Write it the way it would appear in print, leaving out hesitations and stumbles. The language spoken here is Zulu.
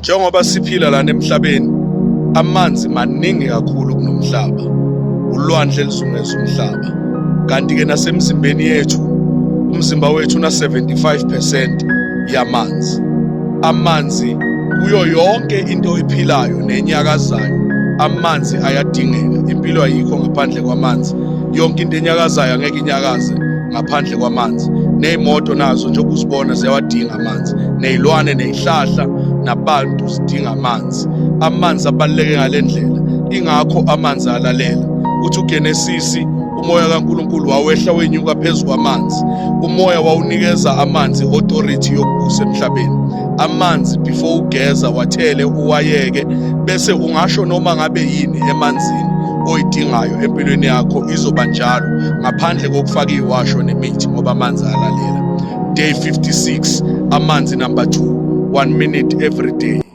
Njengoba siphila lana emhlabeni, amanzi maningi kakhulu kunomhlaba. Ulwandle lizungeza umhlaba. Kanti-ke nasemzimbeni yethu, umzimba wethu una 75% yamanzi. Amanzi kuyo yonke into ephilayo nenyakazayo, amanzi ayadingeka. Impilo ayikho ngaphandle kwamanzi. Yonke into enyakazayo angeke inyakaze ngaphandle kwamanzi. Ney'moto nazo njengoba uzibona ziyawadinga amanzi. Ney'lwane, ney'hlahla, nabantu zidinga amanzi. Amanzi abaluleke ngale ndlela. Ingakho amanzi alalela. Uthi uGenesisi, umoya kaNkulunkulu wawehla wenyuka phezu kwamanzi. Umoya wawunikeza amanzi authority yokubusa emhlabeni. Amanzi before ugeza wathele uwayeke, bese ungasho noma ngabe yini emanzini oyidingayo empilweni yakho izoba njalo ngaphandle kokufaka iwasho nemithi, ngoba amanzi alalela. Day 56, amanzi number 2, 1 minute every day.